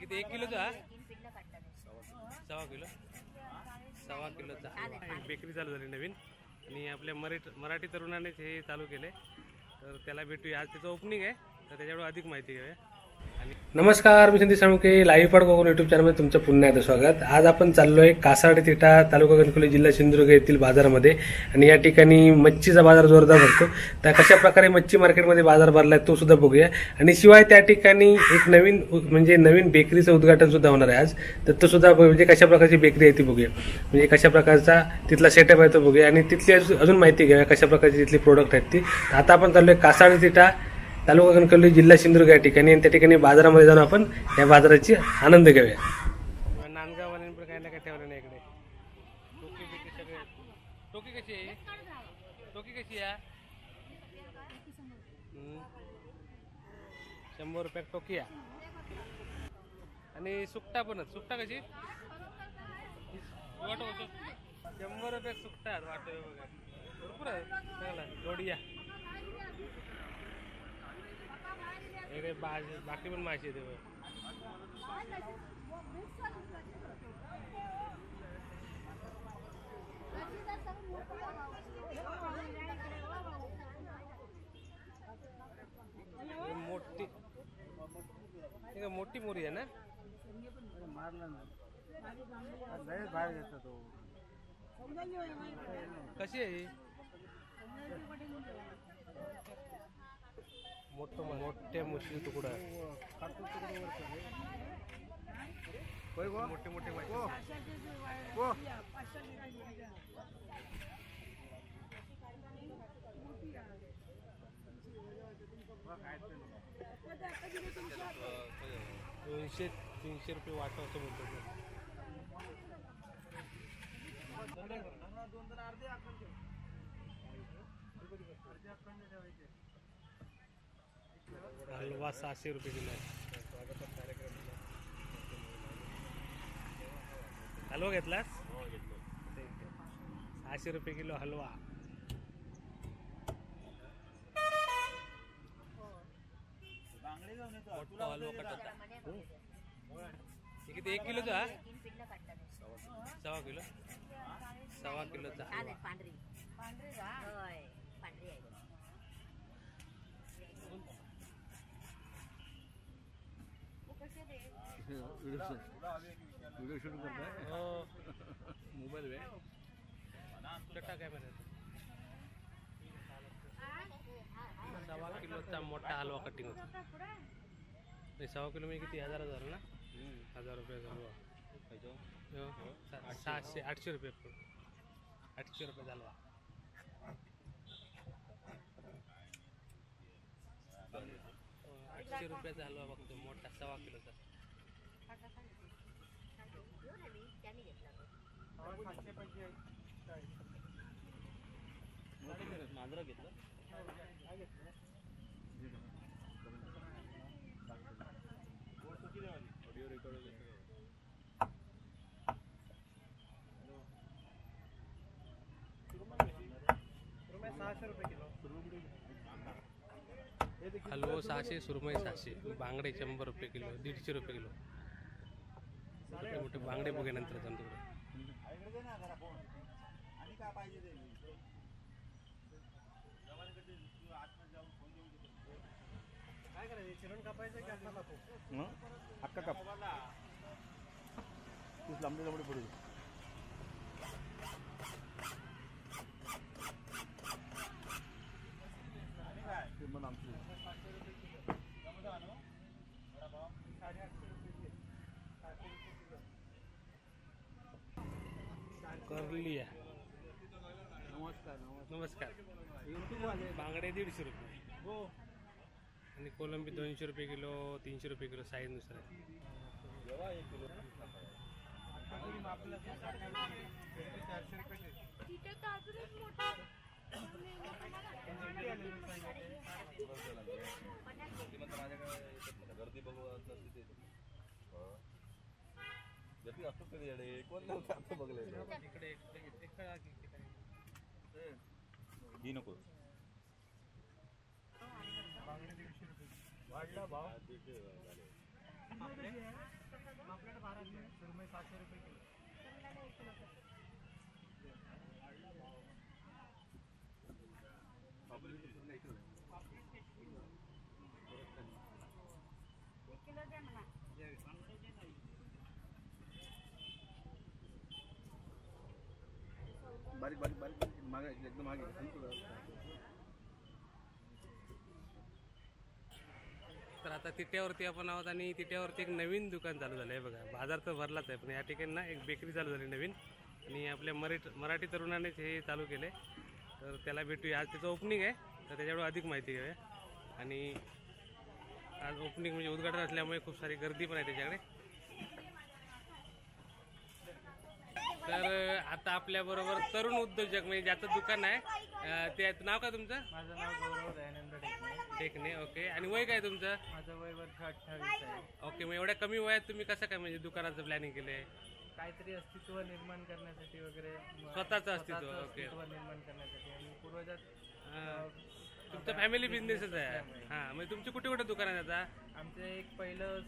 किती 1 किलोचा? 1.25 किलोचा एक बेकरी चालू झाली नवीन आणि आपल्या मराठी तरुणानेच हे चालू केले. तर त्याला भेटूया, आज त्याचं ओपनिंग आहे, तर त्याच्यावर अधिक माहिती घेऊया. नमस्कार, मी Sandeep Salunkhe, live pod Konkan YouTube चॅनलमध्ये तुमचं पुन्हा एकदा स्वागत. आज आपण चाललोय कासाड तिठा, तालुका कणकवली, जिल्हा सिंधुदुर्ग येथील बाजारामध्ये आणि या ठिकाणी मच्छीचा बाजार जोरदार भरतो. तर कशा प्रकारे मच्छी मार्केटमध्ये बाजार भरलाय तो सुद्धा बघूया आणि शिवाय त्या ठिकाणी एक नवीन बेकरीचं उद्घाटन सुद्धा होणार आहे आज. तर तो सुद्धा म्हणजे कशा प्रकारची बेकरी आहे ती बघूया, म्हणजे कशा प्रकारचा तिथला सेटअप आहे तो बघूया आणि तिथली अजून माहिती घ्या कशा प्रकारची तिथली प्रोडक्ट आहेत ती. आता आपण चाललोय कासाड तिठा, तालुका कणकवली, जिल्हा सिंधुदुर्ग या ठिकाणी आणि त्या ठिकाणी बाजारामध्ये जाऊन आपण या बाजाराची आनंद घेऊया. नांदगाववाल्यांनी पण काय ना काय ठेवलं नाही इकडे. टोकी बिकी सगळे. टोकी कशी आहे? टोकी कशी आहे? 100 रुपये टोकी आहे. आणि सुकटा पण, सुकटा कशी? 100 रुपये सुकटा वाटतं बघा. भरपूर आहे. चांगला जोडिया. बाकी पण माशी येते. मोठी मोरी आहे ना. कशी आहे? मोठे मुशी तुकडा, मोठे मोठे $200-300 रुपये वाटा असं म्हणतो. हलवा 600 रुपये किलो आहे. हलवा घेतलास? 600 रुपये किलो हलवा. हलवा कटवता किती? 1 किलोचा? 1.25 किलो. 1.25 किलोचा व्हिडिओ शूट करताय? हो, मोबाईल वे कटा काय म्हणत. 1.25 किलोचा मोठा हलवा कटिंग होता. 1.25 किलो म्हणजे किती? 1000 ना. 1000 रुपये हलवा. 800 रुपये. 800 रुपये हलवा. 800 रुपयाचा हलवा बघतो मोठा 1.25 किलोचा. मांजरा घेतला. Audio record. 600 रुपये किलो हलवो. 600, सुरमई 600, बांगडे 100 रुपये किलो, 150 रुपये किलो. मोठे मोठे बांगडे बघे नंतर तिकडे. काय करायचं? चिरण कापायचं की अक्का कापू? अक्का काप. तूच लांबडी लांबडी पडू. करली आहे. नमस्कार. बांगडे 150 रुपये आणि कोलंबी 200 रुपये किलो, 300 रुपये किलो, साईजनुसार आहे. गर्दी बघू गर्दी असतो कधी येडे कोण नव्हतं बघले इकडे ही नको. वाढला भाव. सुरमई 700 रुपये किलो. बारीक बारीक बारीक मागे एकदम मागे तर आता तिट्यावरती आपण आहोत आणि तिट्यावरती एक नवीन दुकान चालू झालं आहे बघा. बाजार तर भरलाच आहे, पण या ठिकाणी ना एक बेकरी चालू झाली नवीन आणि आपल्या मराठी तरुणानेच हे चालू केले. तर त्याला भेटूया, आज त्याचं ओपनिंग आहे, तर त्याच्यावर अधिक माहिती घेऊया. आणि आज ओपनिंग म्हणजे उद्घाटन असल्यामुळे खूप सारी गर्दी पण आहे त्याच्याकडे. तर आता आपल्याबरोबर तरुण उद्योजक म्हणजे ज्याचं दुकान आहे, ते नाव काय तुमचं? माझं नाव गौरव दयानंद टेकणे. टेकणे. ओके. आणि वय काय तुमचं? माझं वय वर्ष 28 आहे. ओके. मग एवढ्या कमी वयात तुम्ही कसं काय म्हणजे दुकानाचं प्लॅनिंग केलंय? काहीतरी अस्तित्व निर्माण करण्यासाठी वगैरे स्वतःचं अस्तित्व. ओके. निर्माण करण्यासाठी आणि पूर्वजात तुमचं फॅमिली बिझनेसच आहे. हां, म्हणजे तुमची कुठे कुठे दुकान आहे आता? आमचं एक पहिलं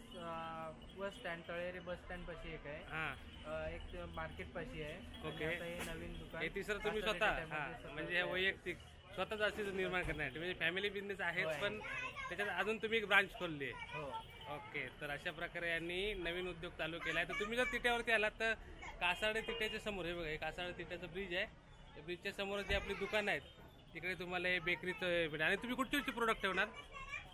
bus stand, Talere bus stand पाशी एक आहे. हां, एक मार्केट पाशी आहे. ओके. आता हे नवीन दुकान. हे तिसरं तुम्ही स्वतः. हां, म्हणजे हे वैयक्तिक स्वतःच अस्तित्व निर्माण करण्यासाठी म्हणजे फॅमिली बिझनेस आहेत, पण त्याच्यात अजून तुम्ही एक ब्रांच खोलली आहे. हो. ओके. तर अशा प्रकारे यांनी नवीन उद्योग चालू केला आहे. तर तुम्ही जर तिट्यावरती आलात तर कासार्डे तिट्याच्या समोर हे बघा, हे कासार्डे तिट्याचं ब्रिज आहे. त्या ब्रिजच्या समोर जे आपली दुकान आहेत तिकडे तुम्हाला हे बेकरीचं भेटेल. आणि तुम्ही कुठचे प्रोडक्ट ठेवणार?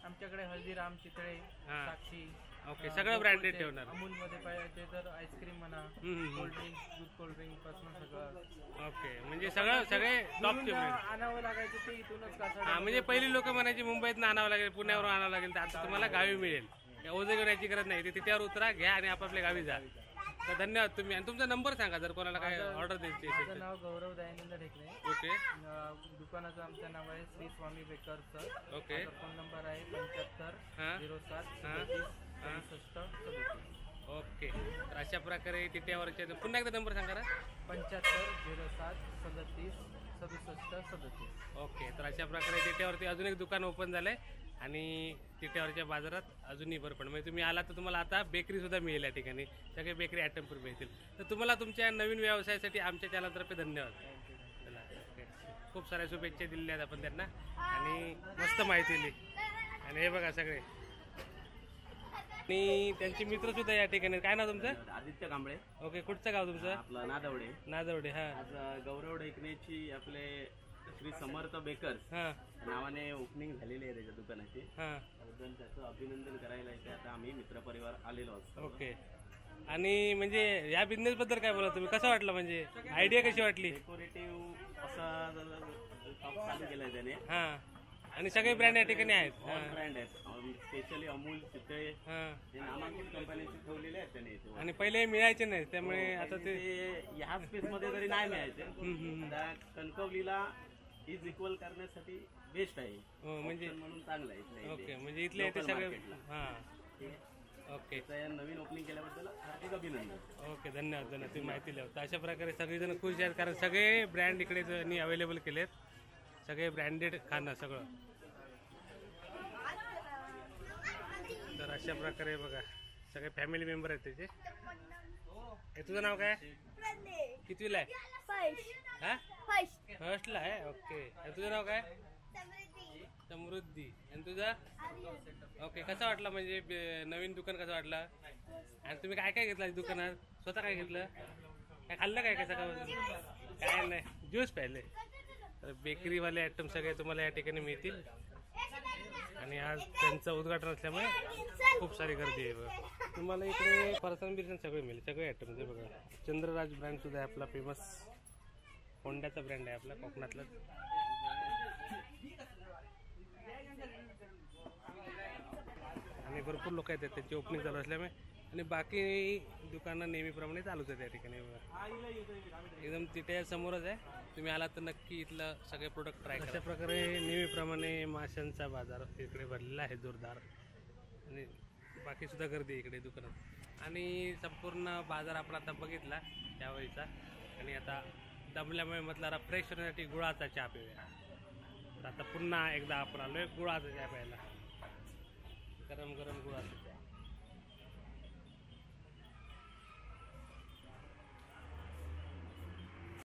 आमच्याकडे हल्दीराम, चितळे, हां. साक्षी. ओके. सगळं ब्रँडेड ठेवणार. अमूलमध्ये पाहिजे तर आईस्क्रीम म्हणा, कोल्ड्रिंक, दूध कोल्ड्रिंक पासून सगळं. ओके. म्हणजे सगळे टॉपचे ब्रँड. आणावं लागायचं ते इथूनच हां, म्हणजे पहिली लोक म्हणायची मुंबईत आणावं लागेल, पुण्यावरून आणावं लागेल, तर आता तुम्हाला गावी मिळेल. ओझे घेण्याची गरज नाही. ते तिथेवर उतरा, घ्या आणि आपापल्या गावी जा. तर धन्यवाद. तुम्ही आणि तुमचा नंबर सांगा जर कोणाला काय ऑर्डर द्यायची असेल माझं तर. नाव गौरव दयानंद ढेकणे. ओके. दुकानाचं आमचं नाव आहे Shri Swami bakers. Okay. Phone number आहे 75 हां. 07 हां. 37 67 37. ओके. तर अशा प्रकारे तिट्यावरचे पुन्हा एकदा नंबर सांगा ना. 75 07 37 67 37. ओके. तर अशा प्रकारे तिट्यावरती अजून एक दुकान ओपन झालंय आणि तिट्यावरच्या बाजारात अजूनही भर पण म्हणजे तुम्ही आला तर तुम्हाला आता बेकरी सुद्धा मिळेल या ठिकाणी. सगळे बेकरी आयटम पण मिळतील. तर तुम्हाला तुमच्या नवीन व्यवसायासाठी आमच्या चॅनलतर्फे धन्यवाद. चला. ओके. खूप साऱ्या शुभेच्छा दिलेल्या आहेत आपण त्यांना आणि मस्त माहिती दिली. आणि हे बघा सगळे आणि त्यांचे मित्र सुद्धा या ठिकाणी. काय नाव तुमचं? आदित्य कांबळे. ओके. कुठचं गाव तुमचं? आपलं नादवडे. नादवडे. हां. आज गौरव ढेकणेची आपले श्री समर्थ बेकर्स हां. नावाने ओपनिंग झालेली आहे त्याच्या दुकानाची. हां. त्याचं अभिनंदन करायला इथे आता आम्ही मित्रपरिवार आलेलो असतो. ओके. आणि म्हणजे या बिझनेस बद्दल काय बोला तुम्ही? कसं वाटलं म्हणजे आयडिया कशी वाटली? डेकोरेटिव्ह असा शॉप चालू केलाय त्याने. हां. आणि सगळे ब्रँड या ठिकाणी आहेत. ऑल ब्रँड आहेत. स्पेशली अमूल, चितळे हां. हे नामांकित कंपन्यांचे ठेवलेले आहेत त्याने इथे. आणि पहिले मिळायचे नाही त्यामुळे आता ते ह्या स्पेस मध्ये तरी नाही मिळायचे. त्या कणकवलीला इज इक्वल करण्यासाठी बेस्ट आहे. म्हणजे म्हणून चांगलं आहे इथल्या इथे. ओके. म्हणजे इथले ते Local सगळे market ला. हां. ओके. त्याचं नवीन ओपनिंग केल्याबद्दल हार्दिक अभिनंदन. ओके. धन्यवाद. धन्यवाद. तुम्ही माहिती लिहा. तर अशा प्रकारे सगळेजण खुश आहेत कारण सगळे ब्रँड इकडे त्यांनी अवेलेबल केलेत. सगळे ब्रँडेड खाणं सगळं. तर अशा प्रकारे बघा सगळे फॅमिली मेंबर आहेत त्याचे. हे तुझं नाव काय? कितवीला आहे? हा? फर्स्टला आहे. ओके. आणि तुझं नाव काय? समृद्धी. आणि तुझा? ओके. कसा वाटला म्हणजे नवीन दुकान कसं वाटला? आणि तुम्ही काय काय घेतलं दुकानात? स्वतः काय घेतलं? काय खाल्लं काय कसं काय नाही? ज्यूस प्यायले. तर बेकरीवाले आयटम सगळे तुम्हाला या ठिकाणी मिळतील आणि आज त्यांचं उद्घाटन असल्यामुळे खूप सारी गर्दी आहे बघा. तुम्हाला इकडे फरसाण बिरसाण सगळे मिळेल. सगळे आयटम ते बघा. चंद्रराज ब्रँड सुद्धा आहे आपला फेमस. होंडाचा ब्रँड आहे आपला कोकणातला. आणि भरपूर लोक आहेत त्यांची ओपनिंग चालू असल्यामुळे आणि बाकी दुकानं नेहमीप्रमाणे चालूच आहे त्या ठिकाणी बघा. एकदम तिथे समोरच आहे. तुम्ही आलात तर नक्की इथलं सगळे प्रोडक्ट ट्राय करा. अशा प्रकारे नेहमीप्रमाणे माशांचा बाजार इकडे भरलेला आहे जोरदार आणि बाकीसुद्धा गर्दी आहे इकडे दुकानात. आणि संपूर्ण बाजार आपण आता बघितला त्यावेळीचा आणि आता दमल्यामुळे म्हटलं फ्रेश होण्यासाठी गुळाचा चहा पिऊया. तर आता पुन्हा एकदा आपण आलोय गुळाचा चहा प्यायला. गरम गरम गुळाचा.